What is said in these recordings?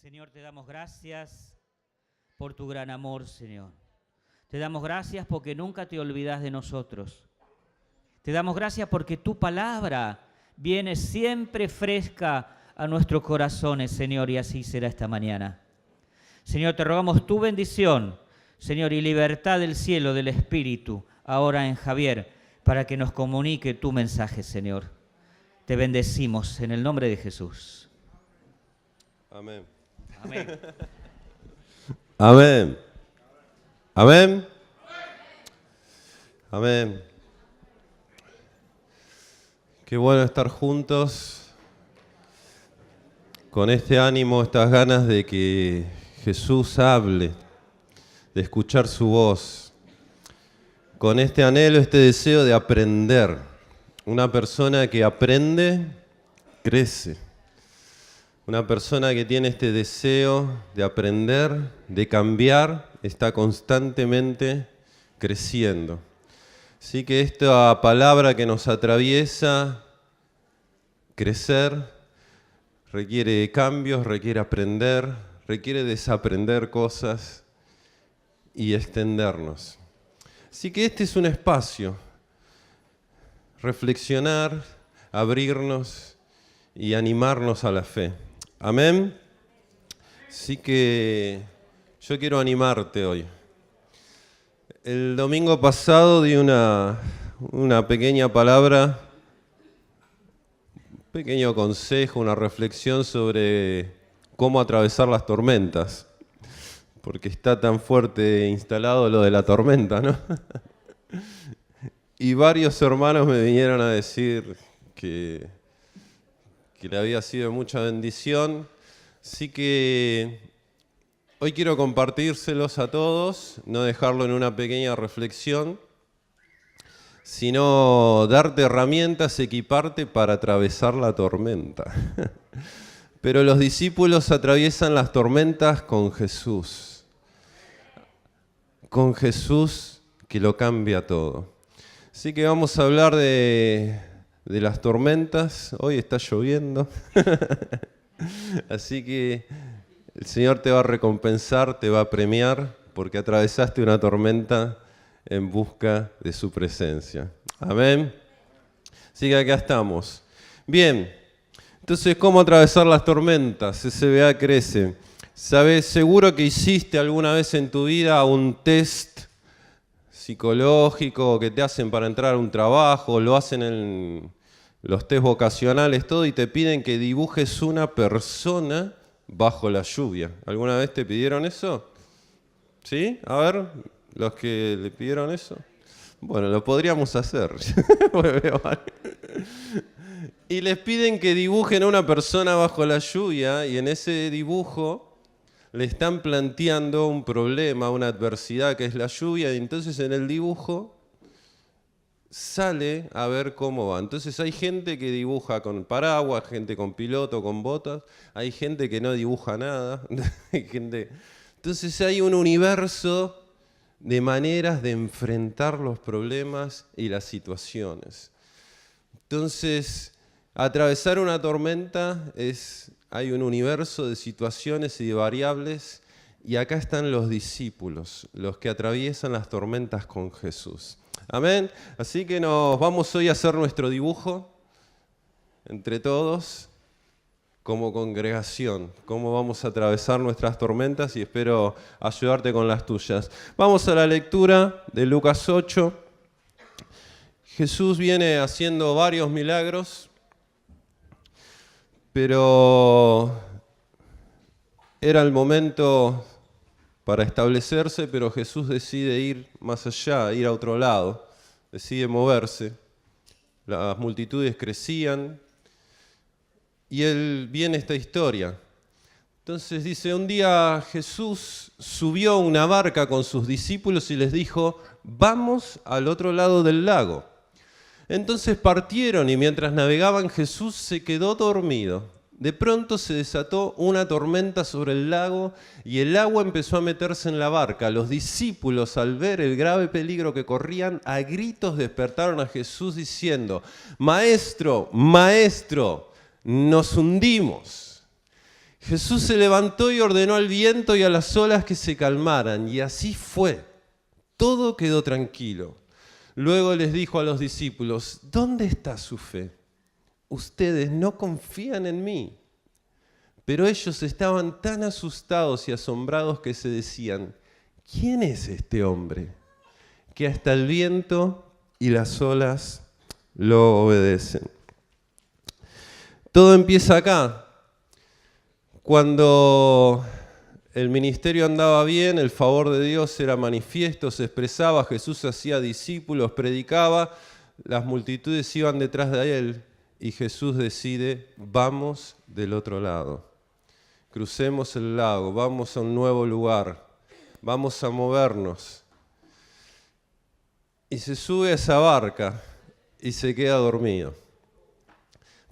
Señor, te damos gracias por tu gran amor, Señor. Te damos gracias porque nunca te olvidas de nosotros. Te damos gracias porque tu palabra viene siempre fresca a nuestros corazones, Señor, y así será esta mañana. Señor, te rogamos tu bendición, Señor, y libertad del cielo, del Espíritu, ahora en Javier, para que nos comunique tu mensaje, Señor. Te bendecimos en el nombre de Jesús. Amén. Amén. Amén. Amén. Amén. Qué bueno estar juntos con este ánimo, estas ganas de que Jesús hable, de escuchar su voz, con este anhelo, este deseo de aprender. Una persona que aprende, crece. Una persona que tiene este deseo de aprender, de cambiar, está constantemente creciendo. Así que esta palabra que nos atraviesa, crecer, requiere cambios, requiere aprender, requiere desaprender cosas y extendernos. Así que este es un espacio, reflexionar, abrirnos y animarnos a la fe. Amén. Así que yo quiero animarte hoy. El domingo pasado di una pequeña palabra, un pequeño consejo, una reflexión sobre cómo atravesar las tormentas, porque está tan fuerte instalado lo de la tormenta, ¿no? Y varios hermanos me vinieron a decir que le había sido de mucha bendición. Así que hoy quiero compartírselos a todos, no dejarlo en una pequeña reflexión, sino darte herramientas, equiparte para atravesar la tormenta. Pero los discípulos atraviesan las tormentas con Jesús que lo cambia todo. Así que vamos a hablar de las tormentas. Hoy está lloviendo. Así que el Señor te va a recompensar, te va a premiar, porque atravesaste una tormenta en busca de su presencia. Amén. Así que acá estamos. Bien, entonces, ¿cómo atravesar las tormentas? SBA crece. ¿Sabes? Seguro que hiciste alguna vez en tu vida un test psicológico que te hacen para entrar a un trabajo, lo hacen en los test vocacionales, todo, y te piden que dibujes una persona bajo la lluvia. ¿Alguna vez te pidieron eso? ¿Sí? A ver, los que le pidieron eso. Bueno, lo podríamos hacer. Y les piden que dibujen a una persona bajo la lluvia, y en ese dibujo le están planteando un problema, una adversidad que es la lluvia, y entonces en el dibujo sale a ver cómo va. Entonces hay gente que dibuja con paraguas, gente con piloto, con botas, hay gente que no dibuja nada. Entonces hay un universo de maneras de enfrentar los problemas y las situaciones. Entonces, atravesar una tormenta hay un universo de situaciones y de variables, y acá están los discípulos, los que atraviesan las tormentas con Jesús. Amén. Así que nos vamos hoy a hacer nuestro dibujo entre todos como congregación, cómo vamos a atravesar nuestras tormentas, y espero ayudarte con las tuyas. Vamos a la lectura de Lucas 8. Jesús viene haciendo varios milagros, pero era el momento para establecerse, pero Jesús decide ir más allá, ir a otro lado, decide moverse. Las multitudes crecían y él viene esta historia. Entonces dice, un día Jesús subió a una barca con sus discípulos y les dijo, vamos al otro lado del lago. Entonces partieron, y mientras navegaban Jesús se quedó dormido. De pronto se desató una tormenta sobre el lago y el agua empezó a meterse en la barca. Los discípulos, al ver el grave peligro que corrían, a gritos despertaron a Jesús diciendo, Maestro, Maestro, nos hundimos. Jesús se levantó y ordenó al viento y a las olas que se calmaran, y así fue. Todo quedó tranquilo. Luego les dijo a los discípulos: ¿dónde está su fe? Ustedes no confían en mí. Pero ellos estaban tan asustados y asombrados que se decían: ¿quién es este hombre? Que hasta el viento y las olas lo obedecen. Todo empieza acá. Cuando el ministerio andaba bien, el favor de Dios era manifiesto, se expresaba, Jesús hacía discípulos, predicaba, las multitudes iban detrás de él y Jesús decide: vamos del otro lado, crucemos el lago, vamos a un nuevo lugar, vamos a movernos. Y se sube a esa barca y se queda dormido.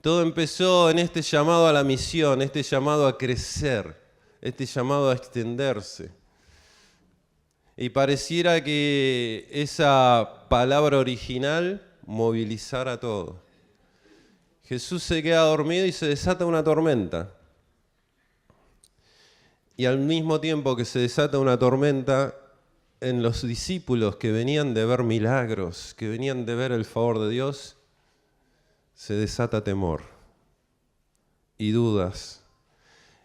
Todo empezó en este llamado a la misión, este llamado a crecer, este llamado a extenderse. Y pareciera que esa palabra original movilizara todo. Jesús se queda dormido y se desata una tormenta. Y al mismo tiempo que se desata una tormenta, en los discípulos que venían de ver milagros, que venían de ver el favor de Dios, se desata temor y dudas,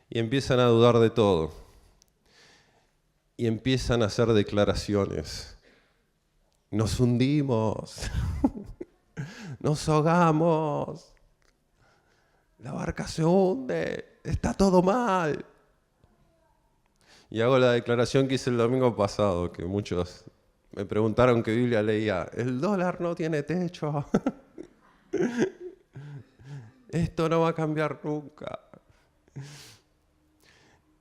y empiezan a dudar de todo, y empiezan a hacer declaraciones. Nos hundimos, nos ahogamos, la barca se hunde, está todo mal. Y hago la declaración que hice el domingo pasado, que muchos me preguntaron qué Biblia leía. El dólar no tiene techo. Esto no va a cambiar nunca.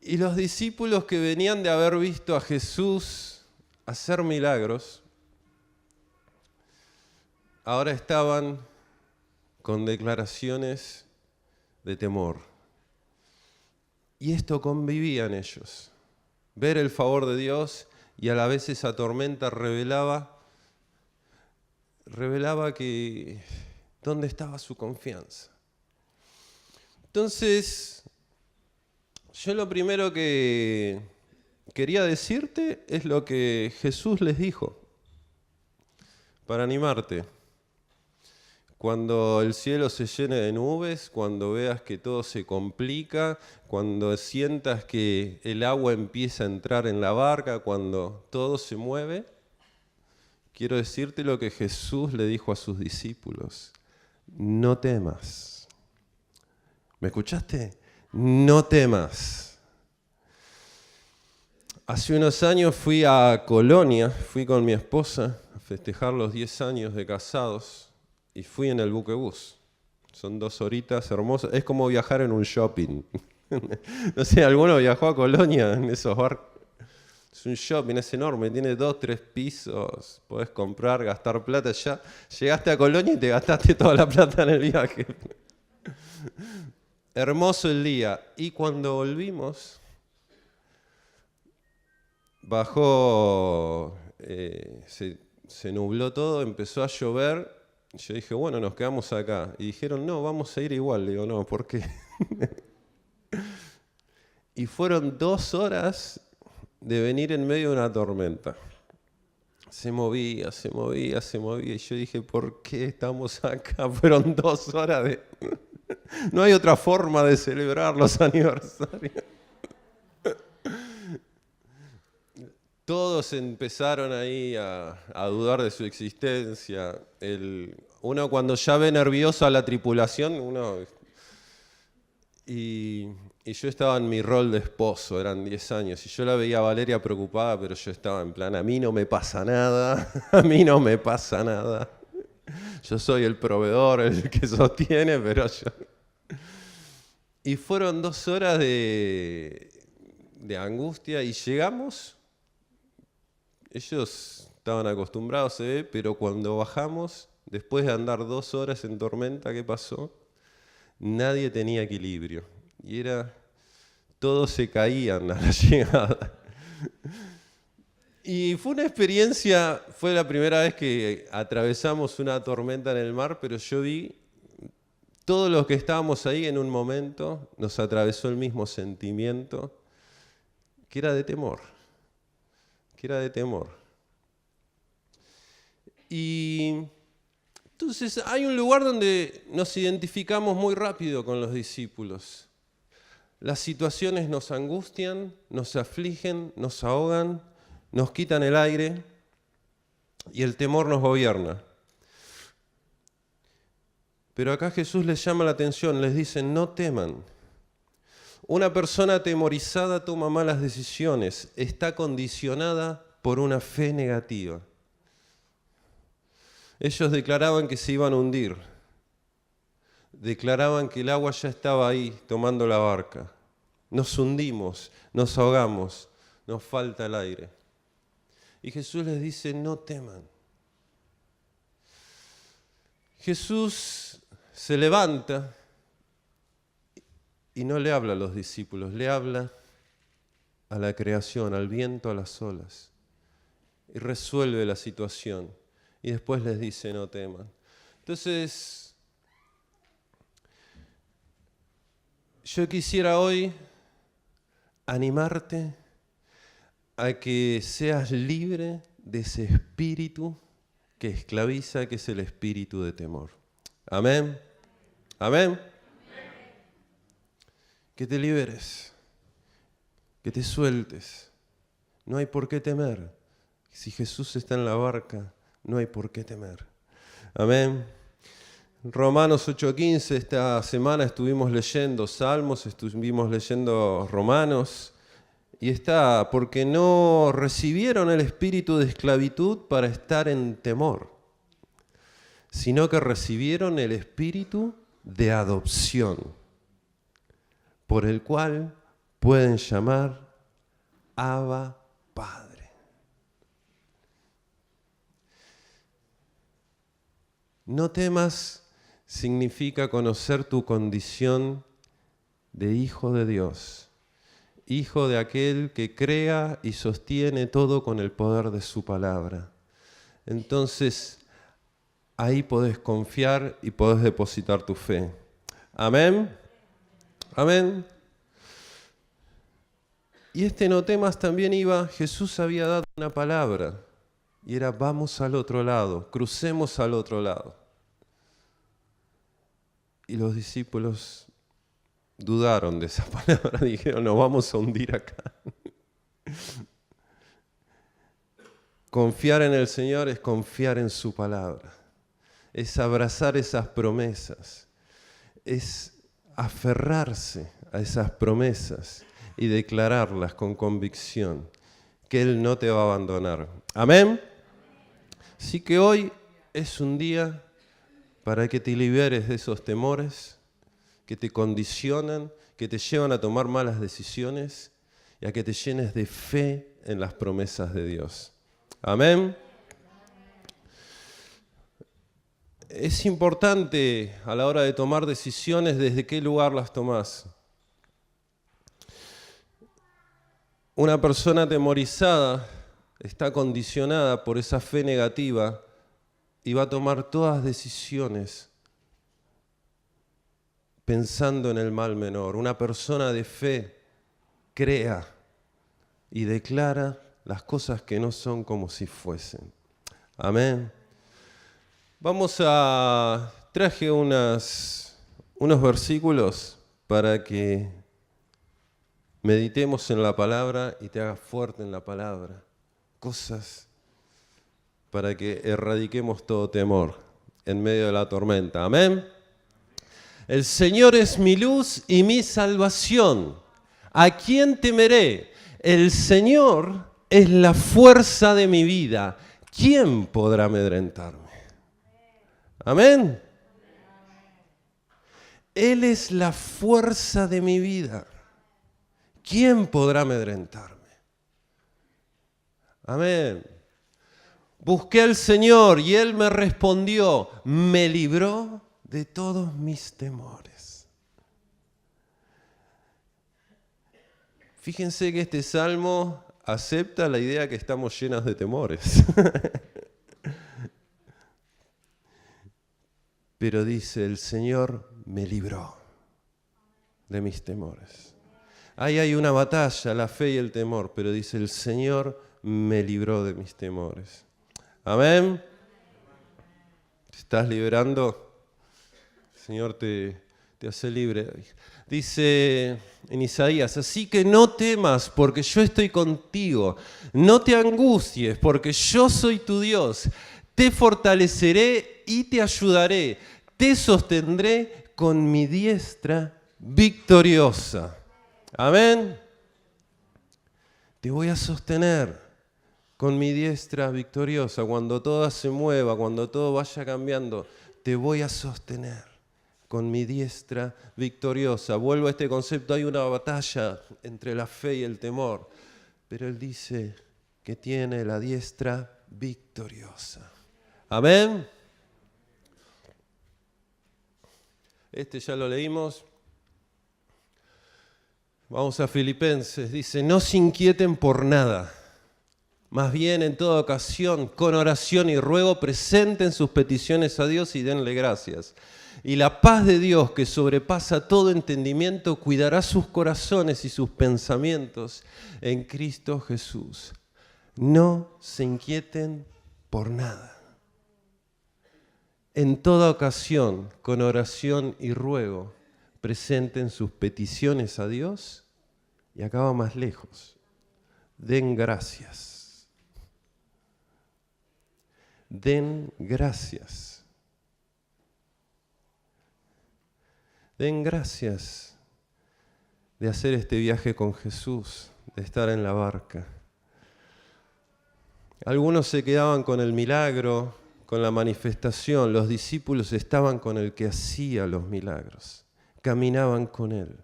Y los discípulos que venían de haber visto a Jesús hacer milagros, ahora estaban con declaraciones de temor. Y esto convivía en ellos. Ver el favor de Dios y a la vez esa tormenta revelaba que dónde estaba su confianza. Entonces, yo lo primero que quería decirte es lo que Jesús les dijo, para animarte. Cuando el cielo se llene de nubes, cuando veas que todo se complica, cuando sientas que el agua empieza a entrar en la barca, cuando todo se mueve, quiero decirte lo que Jesús le dijo a sus discípulos: no temas. ¿Me escuchaste? No temas. Hace unos años fui a Colonia, fui con mi esposa a festejar los 10 años de casados. Y fui en el buquebús. Son 2 horitas hermosas. Es como viajar en un shopping. No sé, ¿alguno viajó a Colonia en esos barcos? Es un shopping, es enorme, tiene 2, 3 pisos. Podés comprar, gastar plata. Ya llegaste a Colonia y te gastaste toda la plata en el viaje. Hermoso el día. Y cuando volvimos, bajó, se nubló todo, empezó a llover. Yo dije, bueno, nos quedamos acá. Y dijeron, no, vamos a ir igual. Le digo, no, ¿por qué? Y fueron 2 horas de venir en medio de una tormenta. Se movía, se movía, se movía. Y yo dije, ¿por qué estamos acá? Fueron 2 horas de... No hay otra forma de celebrar los aniversarios. Todos empezaron ahí a dudar de su existencia. Uno cuando ya ve nervioso a la tripulación, y yo estaba en mi rol de esposo, eran 10 años, y yo la veía a Valeria preocupada, pero yo estaba en plan, a mí no me pasa nada, a mí no me pasa nada. Yo soy el proveedor, el que sostiene, pero yo... Y fueron 2 horas de angustia y llegamos. Ellos estaban acostumbrados, se ve, pero cuando bajamos, después de andar 2 horas en tormenta, ¿qué pasó? Nadie tenía equilibrio. Y todos se caían a la llegada. Y fue una experiencia, fue la primera vez que atravesamos una tormenta en el mar, pero yo vi todos los que estábamos ahí en un momento nos atravesó el mismo sentimiento, que era de temor, Y entonces hay un lugar donde nos identificamos muy rápido con los discípulos. Las situaciones nos angustian, nos afligen, nos ahogan, nos quitan el aire y el temor nos gobierna. Pero acá Jesús les llama la atención, les dice, no teman. Una persona atemorizada toma malas decisiones, está condicionada por una fe negativa. Ellos declaraban que se iban a hundir. Declaraban que el agua ya estaba ahí tomando la barca. Nos hundimos, nos ahogamos, nos falta el aire. Y Jesús les dice, no teman. Jesús se levanta y no le habla a los discípulos, le habla a la creación, al viento, a las olas. Y resuelve la situación. Y después les dice, no teman. Entonces, yo quisiera hoy animarte a que seas libre de ese espíritu que esclaviza, que es el espíritu de temor. Amén. Amén. Que te liberes, que te sueltes. No hay por qué temer. Si Jesús está en la barca, no hay por qué temer. Amén. Romanos 8:15, esta semana estuvimos leyendo Salmos, estuvimos leyendo Romanos, y está, porque no recibieron el espíritu de esclavitud para estar en temor, sino que recibieron el espíritu de adopción, por el cual pueden llamar Abba Padre. No temas significa conocer tu condición de hijo de Dios, hijo de aquel que crea y sostiene todo con el poder de su palabra. Entonces, ahí podés confiar y podés depositar tu fe. Amén. Amén. Y no temas también Jesús había dado una palabra, y era vamos al otro lado, crucemos al otro lado. Y los discípulos dudaron de esa palabra, dijeron, nos vamos a hundir acá. Confiar en el Señor es confiar en su palabra, es abrazar esas promesas, es aferrarse a esas promesas y declararlas con convicción, que Él no te va a abandonar. Amén. Así que hoy es un día para que te liberes de esos temores que te condicionan, que te llevan a tomar malas decisiones y a que te llenes de fe en las promesas de Dios. Amén. Es importante a la hora de tomar decisiones desde qué lugar las tomás. Una persona atemorizada está condicionada por esa fe negativa y va a tomar todas decisiones pensando en el mal menor. Una persona de fe crea y declara las cosas que no son como si fuesen. Amén. Traje unos versículos para que meditemos en la palabra y te hagas fuerte en la palabra. Cosas para que erradiquemos todo temor en medio de la tormenta. Amén. El Señor es mi luz y mi salvación. ¿A quién temeré? El Señor es la fuerza de mi vida. ¿Quién podrá amedrentarme? Amén. Él es la fuerza de mi vida. ¿Quién podrá amedrentarme? Amén. Busqué al Señor y Él me respondió, me libró de todos mis temores. Fíjense que este salmo acepta la idea que estamos llenas de temores. Pero dice, el Señor me libró de mis temores. Ahí hay una batalla, la fe y el temor, pero dice, el Señor me libró de mis temores. Amén. ¿Te estás liberando? El Señor te hace libre. Dice en Isaías, así que no temas porque yo estoy contigo. No te angusties porque yo soy tu Dios. Te fortaleceré y te ayudaré. Te sostendré con mi diestra victoriosa. Amén. Te voy a sostener con mi diestra victoriosa. Cuando todo se mueva, cuando todo vaya cambiando, te voy a sostener con mi diestra victoriosa. Vuelvo a este concepto, hay una batalla entre la fe y el temor, pero Él dice que tiene la diestra victoriosa. Amén. Este ya lo leímos. Vamos a Filipenses, dice, no se inquieten por nada, más bien en toda ocasión, con oración y ruego, presenten sus peticiones a Dios y denle gracias. Y la paz de Dios, que sobrepasa todo entendimiento, cuidará sus corazones y sus pensamientos en Cristo Jesús. No se inquieten por nada. En toda ocasión, con oración y ruego, presenten sus peticiones a Dios y acá va más lejos. Den gracias. Den gracias. Den gracias de hacer este viaje con Jesús, de estar en la barca. Algunos se quedaban con el milagro, con la manifestación. Los discípulos estaban con el que hacía los milagros. Caminaban con Él.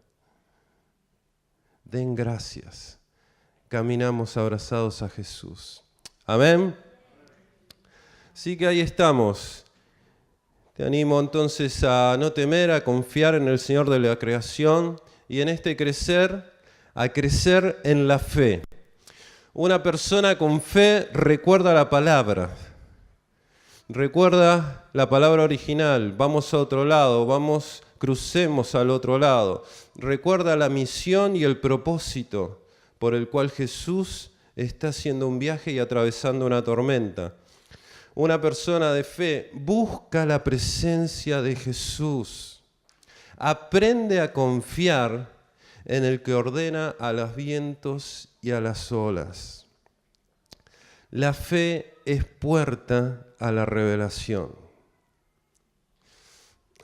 Den gracias. Caminamos abrazados a Jesús. Amén. Así que ahí estamos. Te animo entonces a no temer, a confiar en el Señor de la creación y en este crecer, a crecer en la fe. Una persona con fe recuerda la palabra. Recuerda la palabra original. Vamos a otro lado, crucemos al otro lado. Recuerda la misión y el propósito por el cual Jesús está haciendo un viaje y atravesando una tormenta. Una persona de fe busca la presencia de Jesús. Aprende a confiar en el que ordena a los vientos y a las olas. La fe es puerta a la revelación.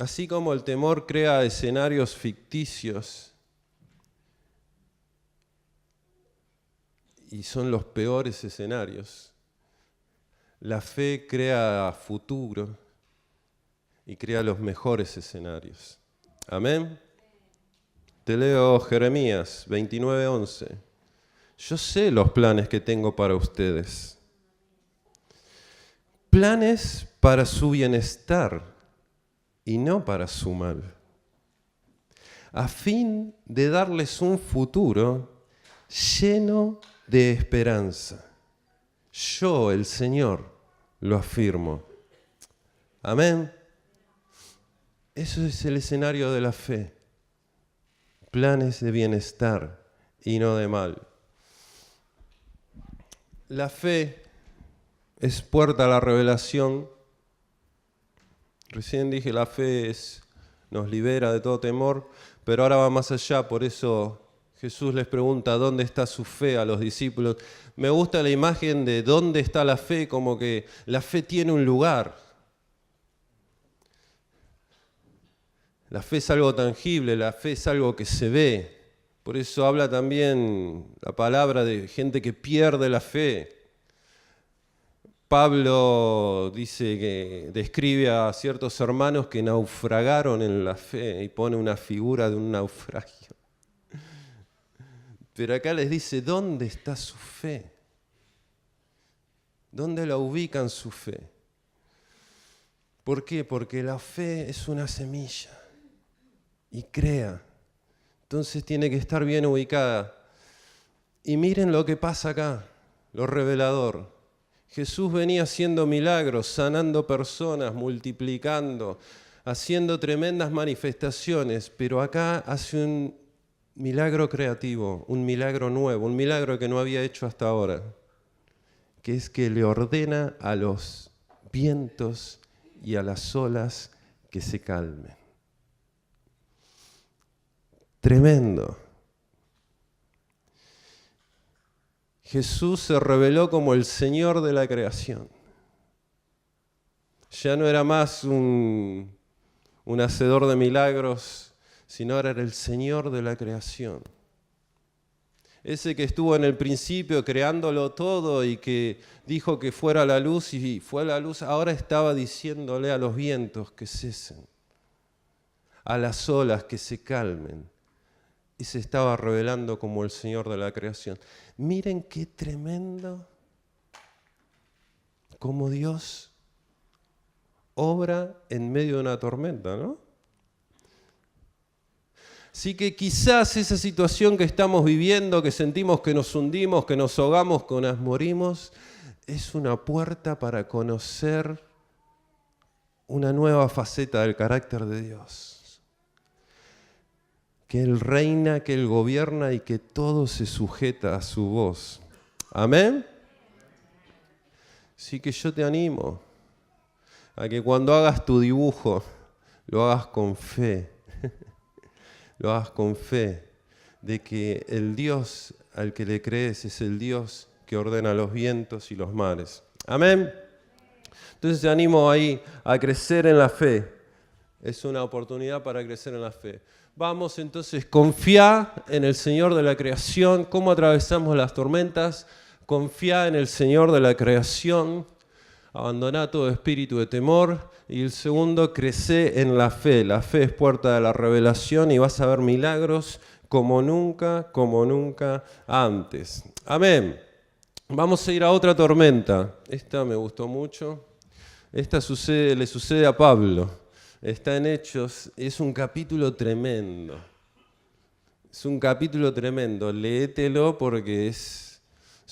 Así como el temor crea escenarios ficticios y son los peores escenarios, la fe crea futuro y crea los mejores escenarios. Amén. Te leo Jeremías 29:11. Yo sé los planes que tengo para ustedes. Planes para su bienestar y no para su mal, a fin de darles un futuro lleno de esperanza. Yo, el Señor, lo afirmo. Amén. Eso es el escenario de la fe. Planes de bienestar y no de mal. La fe es puerta a la revelación. Recién dije, la fe nos libera de todo temor, pero ahora va más allá, por eso Jesús les pregunta, ¿dónde está su fe a los discípulos? Me gusta la imagen de dónde está la fe, como que la fe tiene un lugar. La fe es algo tangible, la fe es algo que se ve. Por eso habla también la palabra de gente que pierde la fe. Pablo dice que describe a ciertos hermanos que naufragaron en la fe y pone una figura de un naufragio. Pero acá les dice, ¿dónde está su fe? ¿Dónde la ubican su fe? ¿Por qué? Porque la fe es una semilla y crea. Entonces tiene que estar bien ubicada. Y miren lo que pasa acá, lo revelador. Jesús venía haciendo milagros, sanando personas, multiplicando, haciendo tremendas manifestaciones, pero acá hace un milagro creativo, un milagro nuevo, un milagro que no había hecho hasta ahora, que es que le ordena a los vientos y a las olas que se calmen. Tremendo. Jesús se reveló como el Señor de la creación. Ya no era más un hacedor de milagros, sino ahora era el Señor de la creación. Ese que estuvo en el principio creándolo todo y que dijo que fuera la luz y fue la luz, ahora estaba diciéndole a los vientos que cesen, a las olas que se calmen. Y se estaba revelando como el Señor de la creación. Miren qué tremendo cómo Dios obra en medio de una tormenta, ¿no? Así que quizás esa situación que estamos viviendo, que sentimos que nos hundimos, que nos ahogamos, que nos morimos, es una puerta para conocer una nueva faceta del carácter de Dios. Que Él reina, que Él gobierna y que todo se sujeta a su voz. ¿Amén? Así que yo te animo a que cuando hagas tu dibujo, lo hagas con fe. Lo hagas con fe de que el Dios al que le crees es el Dios que ordena los vientos y los mares. Amén. Entonces te animo ahí a crecer en la fe. Es una oportunidad para crecer en la fe. Vamos entonces, confía en el Señor de la creación. ¿Cómo atravesamos las tormentas? Confía en el Señor de la creación. Abandoná todo espíritu de temor. Y el segundo, crece en la fe. La fe es puerta de la revelación y vas a ver milagros como nunca antes. Amén. Vamos a ir a otra tormenta. Esta me gustó mucho. Esta le sucede a Pablo. Está en Hechos, es un capítulo tremendo. Es un capítulo tremendo. Léetelo porque es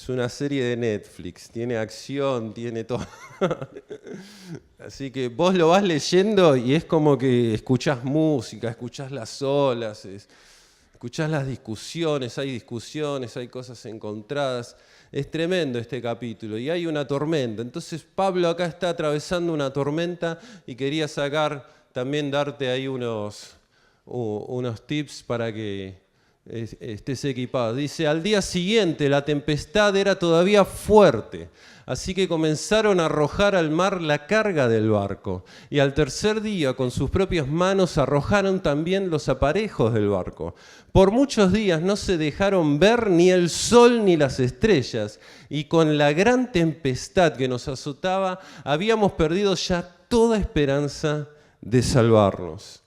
una serie de Netflix. Tiene acción, tiene todo. Así que vos lo vas leyendo y es como que escuchás música, escuchás las olas, escuchás las discusiones, hay cosas encontradas. Es tremendo este capítulo y hay una tormenta. Entonces Pablo acá está atravesando una tormenta y quería también darte ahí unos tips para que estés equipado. Dice, al día siguiente la tempestad era todavía fuerte, así que comenzaron a arrojar al mar la carga del barco. Y al tercer día, con sus propias manos, arrojaron también los aparejos del barco. Por muchos días no se dejaron ver ni el sol ni las estrellas, y con la gran tempestad que nos azotaba, habíamos perdido ya toda esperanza de salvarnos.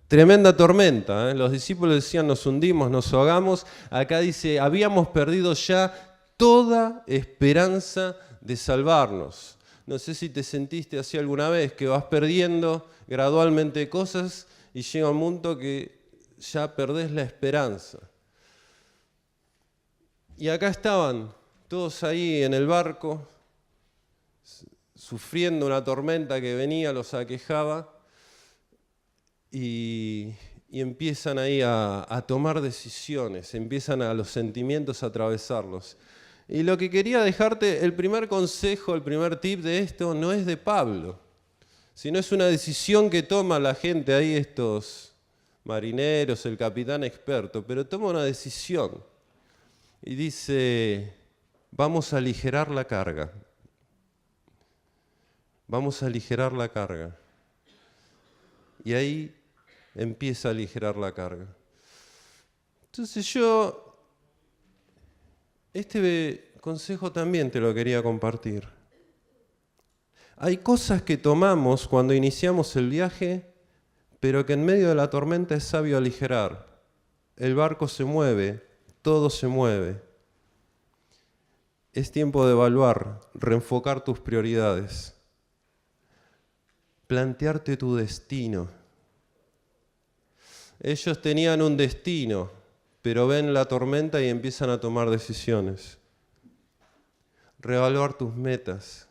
Tremenda tormenta, ¿eh? Los discípulos decían, nos hundimos, nos ahogamos. Acá dice, habíamos perdido ya toda esperanza de salvarnos. No sé si te sentiste así alguna vez, que vas perdiendo gradualmente cosas y llega un punto que ya perdés la esperanza. Y acá estaban todos ahí en el barco, sufriendo una tormenta que venía, los aquejaba, y empiezan ahí a tomar decisiones, empiezan a los sentimientos a atravesarlos. Y lo que quería dejarte, el primer consejo, el primer tip de esto, no es de Pablo, sino es una decisión que toma la gente ahí, estos marineros, el capitán experto, pero toma una decisión y dice, vamos a aligerar la carga. Vamos a aligerar la carga. Y ahí empieza a aligerar la carga. Entonces este consejo también te lo quería compartir. Hay cosas que tomamos cuando iniciamos el viaje, pero que en medio de la tormenta es sabio aligerar. El barco se mueve, todo se mueve. Es tiempo de evaluar, reenfocar tus prioridades. Plantearte tu destino. Ellos tenían un destino, pero ven la tormenta y empiezan a tomar decisiones. Reevaluar tus metas.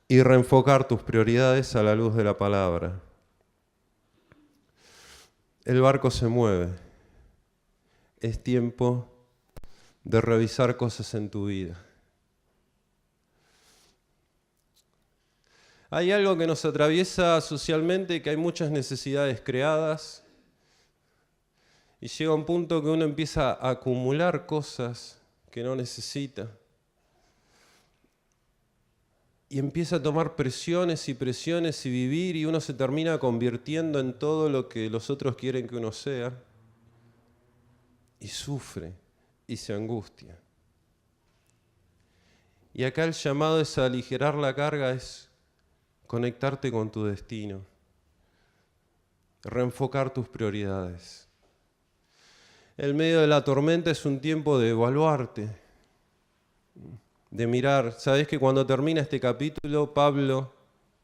y reenfocar tus prioridades a la luz de la palabra. El barco se mueve. Es tiempo de revisar cosas en tu vida. Hay algo que nos atraviesa socialmente, que hay muchas necesidades creadas, y llega un punto que uno empieza a acumular cosas que no necesita. Y empieza a tomar presiones y vivir, y uno se termina convirtiendo en todo lo que los otros quieren que uno sea. Y sufre y se angustia. Y acá el llamado es a aligerar la carga, es conectarte con tu destino, reenfocar tus prioridades. El medio de la tormenta es un tiempo de evaluarte, de mirar. Sabes que cuando termina este capítulo, Pablo,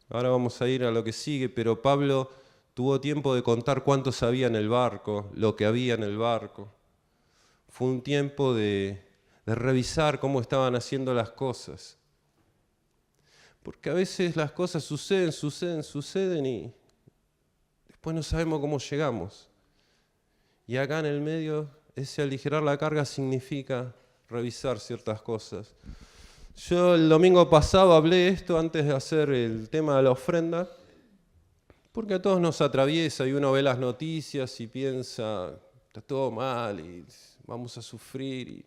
ahora vamos a ir a lo que sigue, pero Pablo tuvo tiempo de contar cuántos había en el barco, lo que había en el barco. Fue un tiempo de revisar cómo estaban haciendo las cosas. Porque a veces las cosas suceden y después no sabemos cómo llegamos. Y acá en el medio, ese aligerar la carga significa revisar ciertas cosas. Yo el domingo pasado hablé esto antes de hacer el tema de la ofrenda, porque a todos nos atraviesa y uno ve las noticias y piensa, está todo mal y vamos a sufrir.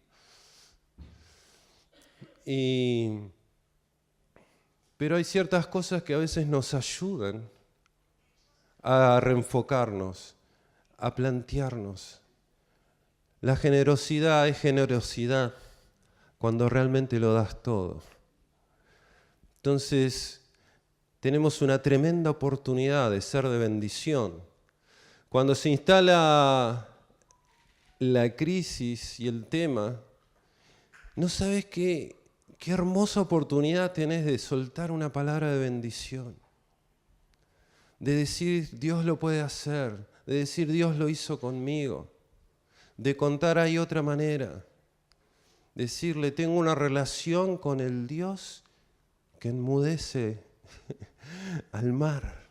Pero hay ciertas cosas que a veces nos ayudan a reenfocarnos, a plantearnos. La generosidad es generosidad cuando realmente lo das todo. Entonces, tenemos una tremenda oportunidad de ser de bendición. Cuando se instala la crisis y el tema, no sabes qué hermosa oportunidad tenés de soltar una palabra de bendición, de decir Dios lo puede hacer, de decir Dios lo hizo conmigo, de contar hay otra manera, decirle tengo una relación con el Dios que enmudece al mar.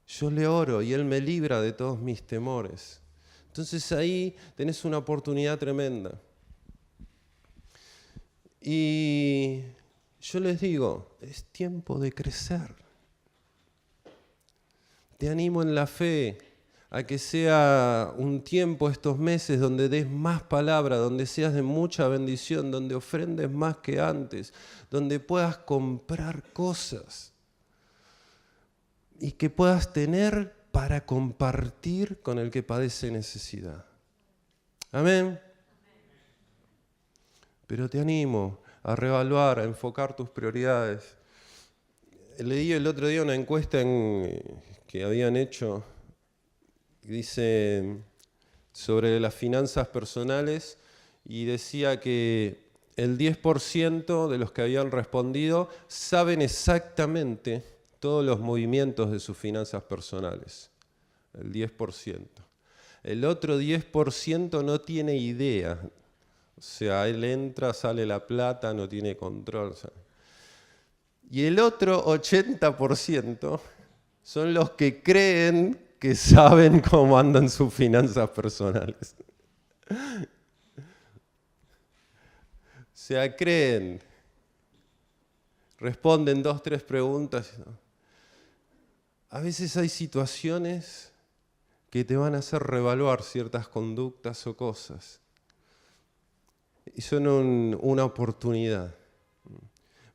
Yo le oro y Él me libra de todos mis temores. Entonces ahí tenés una oportunidad tremenda. Y yo les digo, es tiempo de crecer. Te animo en la fe a que sea un tiempo estos meses donde des más palabra, donde seas de mucha bendición, donde ofrendes más que antes, donde puedas comprar cosas y que puedas tener para compartir con el que padece necesidad. Amén. Pero te animo a reevaluar, a enfocar tus prioridades. Leí el otro día una encuesta que habían hecho, dice, sobre las finanzas personales, y decía que el 10% de los que habían respondido saben exactamente todos los movimientos de sus finanzas personales. El 10%. El otro 10% no tiene idea. O sea, él entra, sale la plata, no tiene control. Y el otro 80% son los que creen que saben cómo andan sus finanzas personales. O sea, creen, responden 2, 3 preguntas. A veces hay situaciones que te van a hacer reevaluar ciertas conductas o cosas. Y son una oportunidad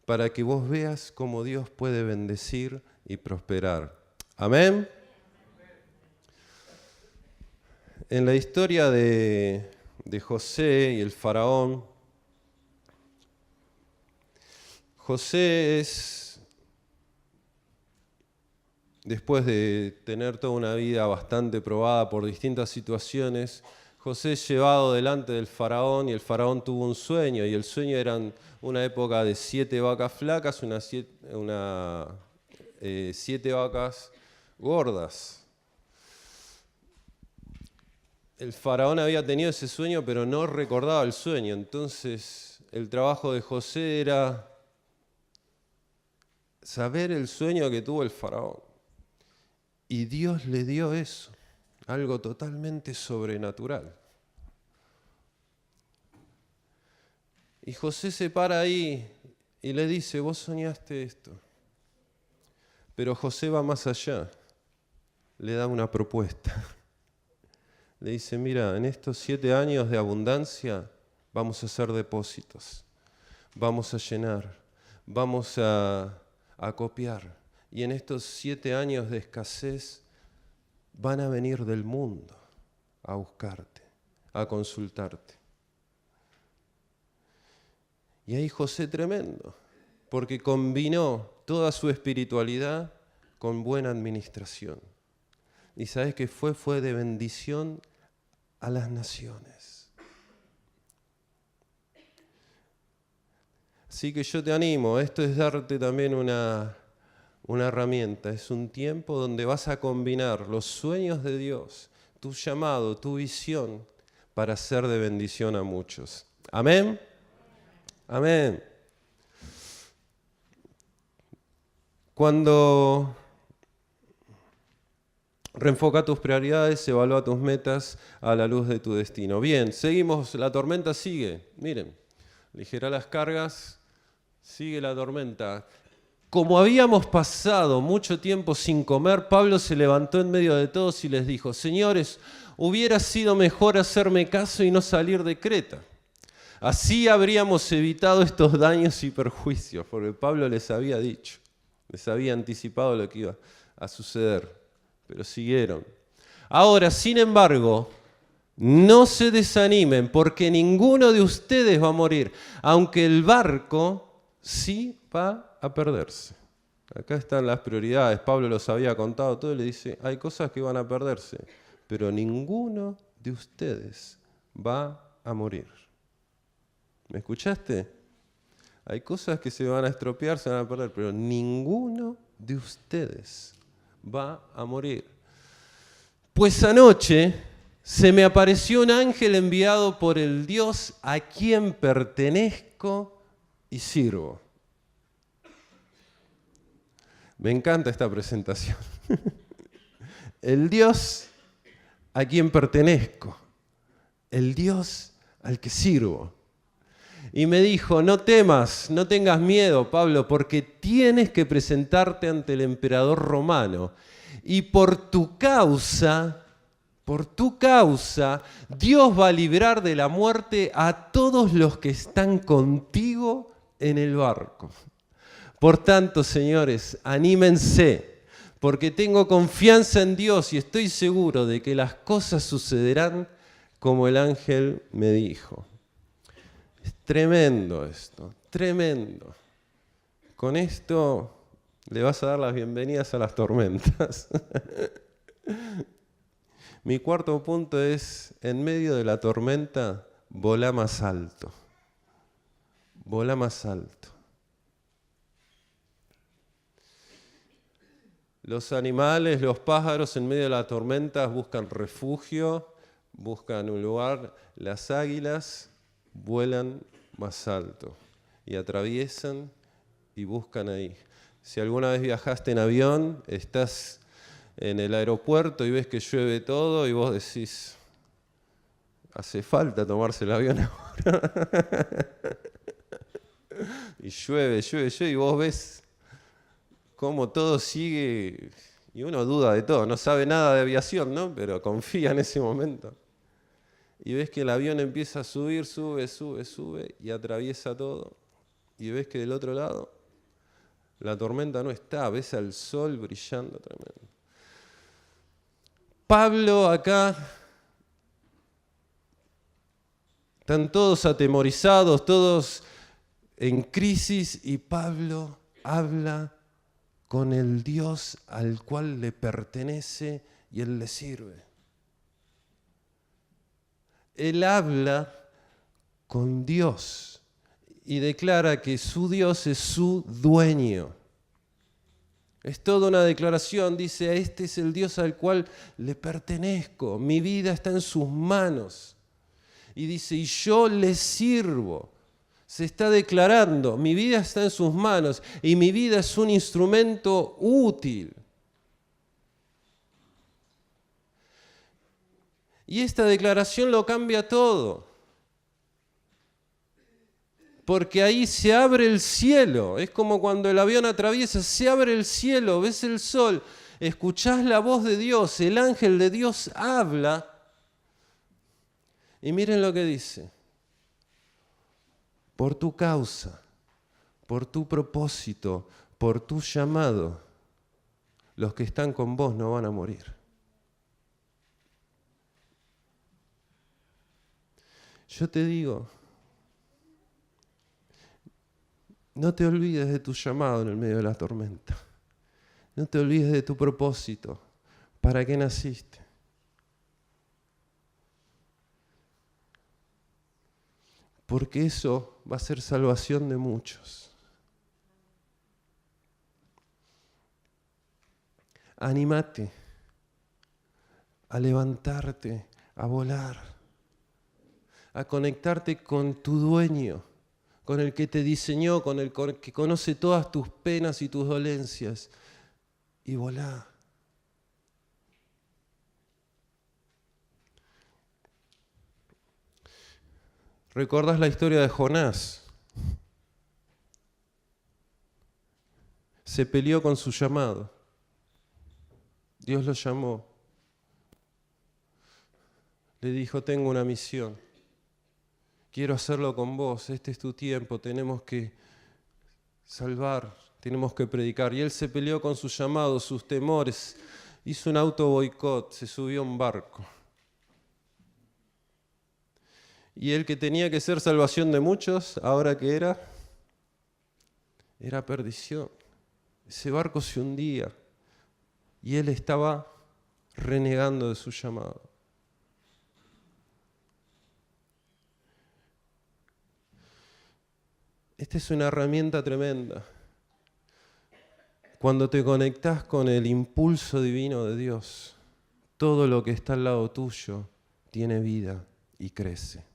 para que vos veas cómo Dios puede bendecir y prosperar. Amén. En la historia de José y el faraón, José es, después de tener toda una vida bastante probada por distintas situaciones, José es llevado delante del faraón y el faraón tuvo un sueño, y el sueño era una época de 7 vacas flacas, 7 vacas gordas. El faraón había tenido ese sueño, pero no recordaba el sueño. Entonces el trabajo de José era saber el sueño que tuvo el faraón. Y Dios le dio eso, algo totalmente sobrenatural. Y José se para ahí y le dice, vos soñaste esto. Pero José va más allá, le da una propuesta. Le dice, mira, en estos 7 años de abundancia vamos a hacer depósitos, vamos a llenar, vamos a copiar. Y en estos 7 años de escasez van a venir del mundo a buscarte, a consultarte. Y ahí José tremendo, porque combinó toda su espiritualidad con buena administración. Y ¿sabes qué fue? Fue de bendición a las naciones. Así que yo te animo, esto es darte también una herramienta, es un tiempo donde vas a combinar los sueños de Dios, tu llamado, tu visión, para ser de bendición a muchos. Amén. Amén. Cuando reenfoca tus prioridades, evalúa tus metas a la luz de tu destino. Bien, seguimos, la tormenta sigue. Miren, ligera las cargas, sigue la tormenta. Como habíamos pasado mucho tiempo sin comer, Pablo se levantó en medio de todos y les dijo, señores, hubiera sido mejor hacerme caso y no salir de Creta. Así habríamos evitado estos daños y perjuicios, porque Pablo les había dicho, les había anticipado lo que iba a suceder, pero siguieron. Ahora, sin embargo, no se desanimen, porque ninguno de ustedes va a morir, aunque el barco sí va a perderse. Acá están las prioridades, Pablo los había contado todo y le dice, hay cosas que van a perderse, pero ninguno de ustedes va a morir. ¿Me escuchaste? Hay cosas que se van a estropear, se van a perder, pero ninguno de ustedes va a morir. Pues anoche se me apareció un ángel enviado por el Dios a quien pertenezco y sirvo. Me encanta esta presentación. El Dios a quien pertenezco, el Dios al que sirvo. Y me dijo, no temas, no tengas miedo, Pablo, porque tienes que presentarte ante el emperador romano. Y por tu causa, Dios va a librar de la muerte a todos los que están contigo en el barco. Por tanto, señores, anímense, porque tengo confianza en Dios y estoy seguro de que las cosas sucederán como el ángel me dijo. Es tremendo esto, tremendo. Con esto le vas a dar las bienvenidas a las tormentas. Mi cuarto punto es, en medio de la tormenta, volá más alto. Volá más alto. Los animales, los pájaros en medio de la tormenta buscan refugio, buscan un lugar. Las águilas vuelan más alto y atraviesan y buscan ahí. Si alguna vez viajaste en avión, estás en el aeropuerto y ves que llueve todo y vos decís, hace falta tomarse el avión ahora. Y llueve y vos ves cómo todo sigue y uno duda de todo, no sabe nada de aviación, ¿no? Pero confía en ese momento. Y ves que el avión empieza a subir, sube y atraviesa todo. Y ves que del otro lado la tormenta no está, ves al sol brillando tremendo. Pablo acá, están todos atemorizados, todos en crisis, y Pablo habla con el Dios al cual le pertenece y él le sirve. Él habla con Dios y declara que su Dios es su dueño. Es toda una declaración, dice, este es el Dios al cual le pertenezco, mi vida está en sus manos. Y dice, y yo le sirvo. Se está declarando, mi vida está en sus manos y mi vida es un instrumento útil. Y esta declaración lo cambia todo. Porque ahí se abre el cielo. Es como cuando el avión atraviesa, se abre el cielo, ves el sol, escuchás la voz de Dios, el ángel de Dios habla. Y miren lo que dice. Por tu causa, por tu propósito, por tu llamado, los que están con vos no van a morir. Yo te digo, no te olvides de tu llamado en el medio de la tormenta. No te olvides de tu propósito. ¿Para qué naciste? Porque eso va a ser salvación de muchos. Anímate a levantarte, a volar, a conectarte con tu dueño, con el que te diseñó, con el que conoce todas tus penas y tus dolencias, y volá. ¿Recordás la historia de Jonás? Se peleó con su llamado. Dios lo llamó. Le dijo, tengo una misión. Quiero hacerlo con vos. Este es tu tiempo. Tenemos que salvar. Tenemos que predicar. Y él se peleó con su llamado, sus temores. Hizo un auto boicot. Se subió a un barco. Y el que tenía que ser salvación de muchos, ¿ahora qué era? Era perdición. Ese barco se hundía y él estaba renegando de su llamado. Esta es una herramienta tremenda. Cuando te conectás con el impulso divino de Dios, todo lo que está al lado tuyo tiene vida y crece.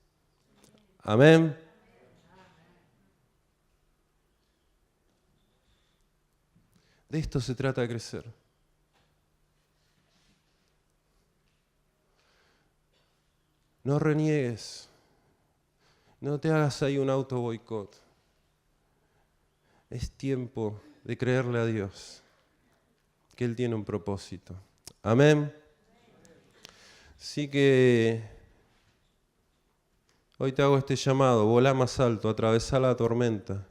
Amén. De esto se trata de crecer. No reniegues. No te hagas ahí un auto boicot. Es tiempo de creerle a Dios que Él tiene un propósito. Amén. Así que hoy te hago este llamado, volá más alto, atravesá la tormenta.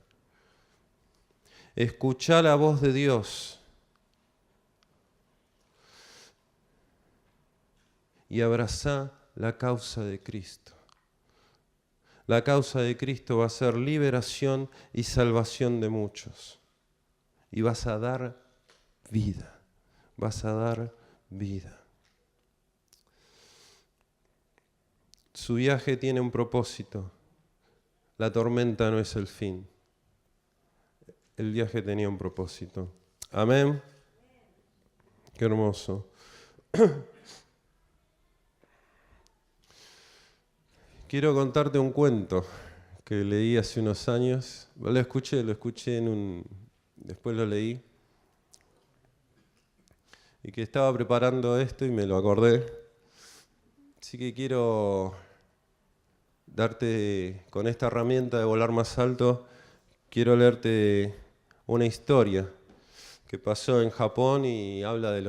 Escuchá la voz de Dios y abrazá la causa de Cristo. La causa de Cristo va a ser liberación y salvación de muchos. Y vas a dar vida, vas a dar vida. Su viaje tiene un propósito. La tormenta no es el fin. El viaje tenía un propósito. Amén. Qué hermoso. Quiero contarte un cuento que leí hace unos años. Lo escuché después lo leí. Y que estaba preparando esto y me lo acordé. Así que quiero darte, con esta herramienta de volar más alto, quiero leerte una historia que pasó en Japón y habla del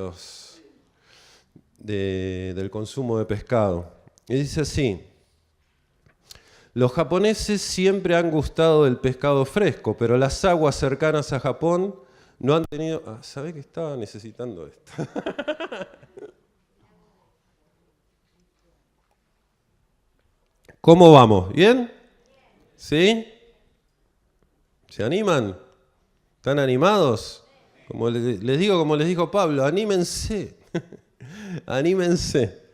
consumo de pescado. Y dice así: los japoneses siempre han gustado del pescado fresco, pero las aguas cercanas a Japón no han tenido... ¿Sabés que estaba necesitando esto? ¿Cómo vamos? ¿Bien? ¿Sí? ¿Se animan? ¿Están animados? Como les digo, como les dijo Pablo, anímense. Anímense.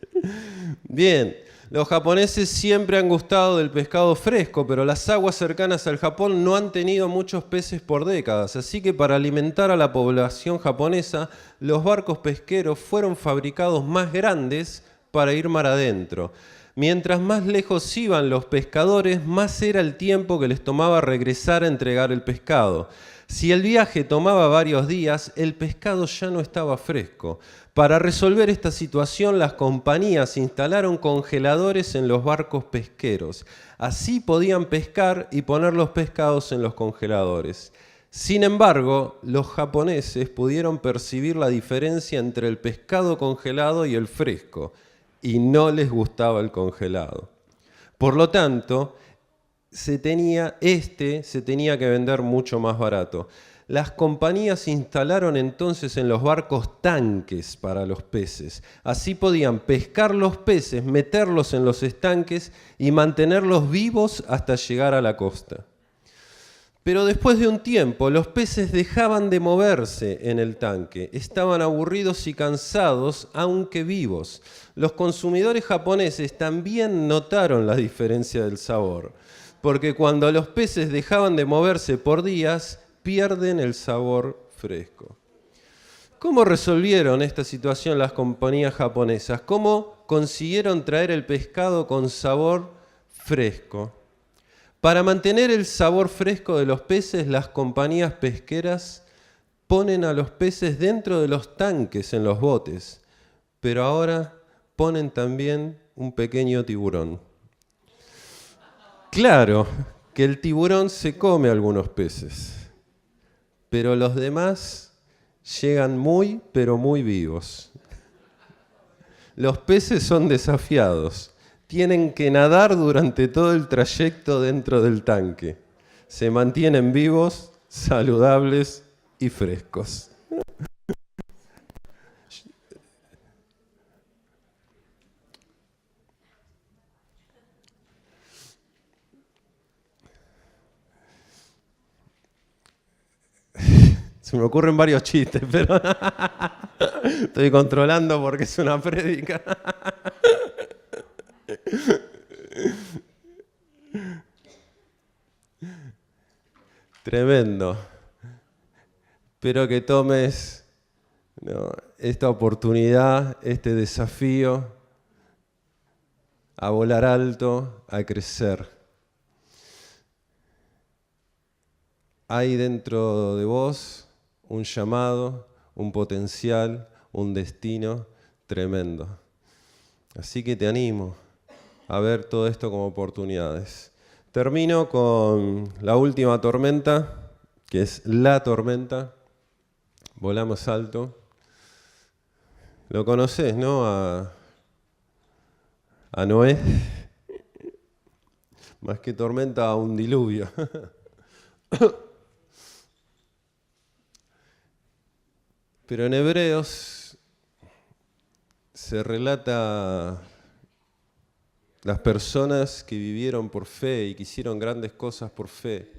Bien, los japoneses siempre han gustado del pescado fresco, pero las aguas cercanas al Japón no han tenido muchos peces por décadas. Así que para alimentar a la población japonesa, los barcos pesqueros fueron fabricados más grandes para ir mar adentro. Mientras más lejos iban los pescadores, más era el tiempo que les tomaba regresar a entregar el pescado. Si el viaje tomaba varios días, el pescado ya no estaba fresco. Para resolver esta situación, las compañías instalaron congeladores en los barcos pesqueros. Así podían pescar y poner los pescados en los congeladores. Sin embargo, los japoneses pudieron percibir la diferencia entre el pescado congelado y el fresco, y no les gustaba el congelado. Por lo tanto, se tenía que vender mucho más barato. Las compañías instalaron entonces en los barcos tanques para los peces. Así podían pescar los peces, meterlos en los estanques y mantenerlos vivos hasta llegar a la costa. Pero después de un tiempo, los peces dejaban de moverse en el tanque. Estaban aburridos y cansados, aunque vivos. Los consumidores japoneses también notaron la diferencia del sabor, porque cuando los peces dejaban de moverse por días, pierden el sabor fresco. ¿Cómo resolvieron esta situación las compañías japonesas? ¿Cómo consiguieron traer el pescado con sabor fresco? Para mantener el sabor fresco de los peces, las compañías pesqueras ponen a los peces dentro de los tanques en los botes, pero ahora ponen también un pequeño tiburón. Claro que el tiburón se come algunos peces, pero los demás llegan muy, pero muy vivos. Los peces son desafiados. Tienen que nadar durante todo el trayecto dentro del tanque. Se mantienen vivos, saludables y frescos. Se me ocurren varios chistes, pero estoy controlando porque es una prédica. Tremendo. Espero que tomes esta oportunidad, este desafío a volar alto, a crecer. Hay dentro de vos un llamado, un potencial, un destino tremendo. Así que te animo a ver todo esto como oportunidades. Termino con la última tormenta, que es la tormenta. Volamos alto. Lo conocés, ¿no? A Noé. Más que tormenta, un diluvio. Pero en Hebreos se relata las personas que vivieron por fe y que hicieron grandes cosas por fe.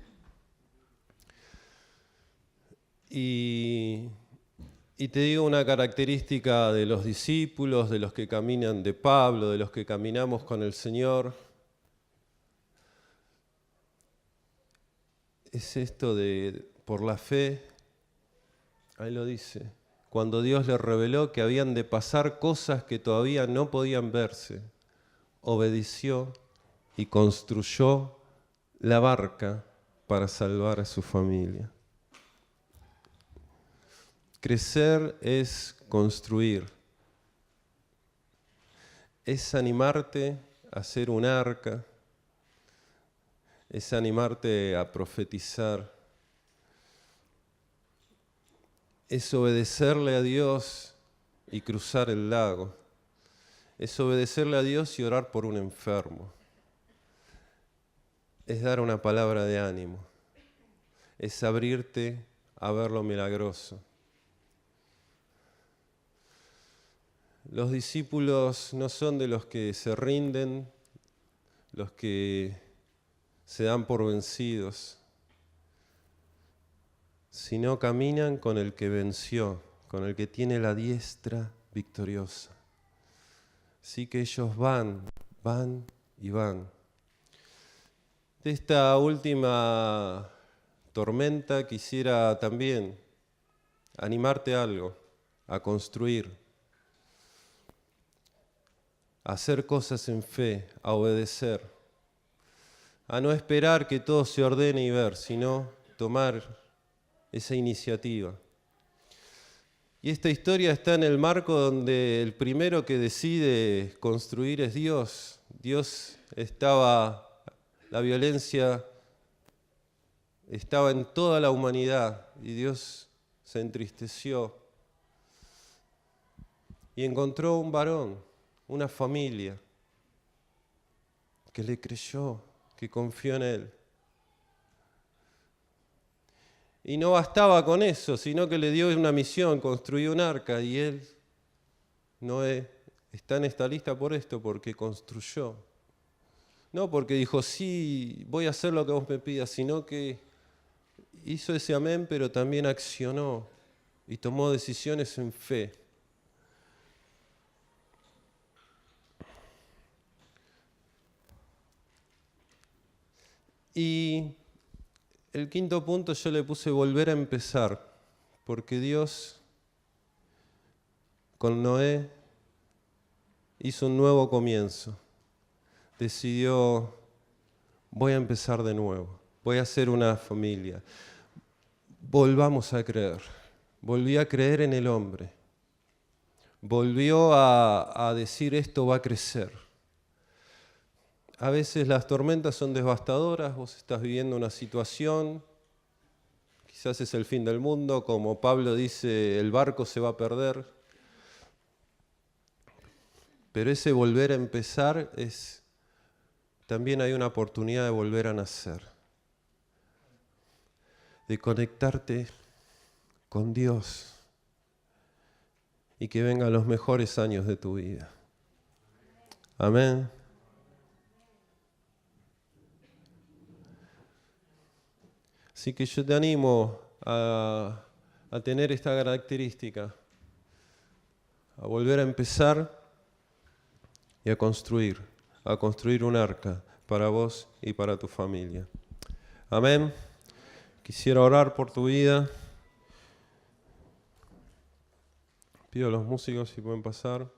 Y te digo una característica de los discípulos, de los que caminan, de Pablo, de los que caminamos con el Señor, es esto de por la fe, ahí lo dice, cuando Dios les reveló que habían de pasar cosas que todavía no podían verse, obedeció y construyó la barca para salvar a su familia. Crecer es construir, es animarte a hacer un arca, es animarte a profetizar, es obedecerle a Dios y cruzar el lago, es obedecerle a Dios y orar por un enfermo, es dar una palabra de ánimo, es abrirte a ver lo milagroso. Los discípulos no son de los que se rinden, los que se dan por vencidos, sino caminan con el que venció, con el que tiene la diestra victoriosa. Así que ellos van y van. De esta última tormenta quisiera también animarte a algo, a construir. a hacer cosas en fe, a obedecer, a no esperar que todo se ordene y ver, sino tomar esa iniciativa. Y esta historia está en el marco donde el primero que decide construir es Dios. La violencia estaba en toda la humanidad y Dios se entristeció y encontró un varón, una familia que le creyó, que confió en él. Y no bastaba con eso, sino que le dio una misión, construyó un arca, y él, Noé, está en esta lista por esto, porque construyó. No porque dijo, sí, voy a hacer lo que vos me pidas, sino que hizo ese amén, pero también accionó y tomó decisiones en fe. Y el quinto punto yo le puse volver a empezar, porque Dios con Noé hizo un nuevo comienzo. Decidió, voy a empezar de nuevo, voy a hacer una familia. Volvamos a creer. Volvió a creer en el hombre. Volvió a decir esto va a crecer. A veces las tormentas son devastadoras, vos estás viviendo una situación, quizás es el fin del mundo, como Pablo dice, el barco se va a perder. Pero ese volver a empezar también hay una oportunidad de volver a nacer, de conectarte con Dios y que vengan los mejores años de tu vida. Amén. Así que yo te animo a tener esta característica, a volver a empezar y a construir un arca para vos y para tu familia. Amén. Quisiera orar por tu vida. Pido a los músicos si pueden pasar.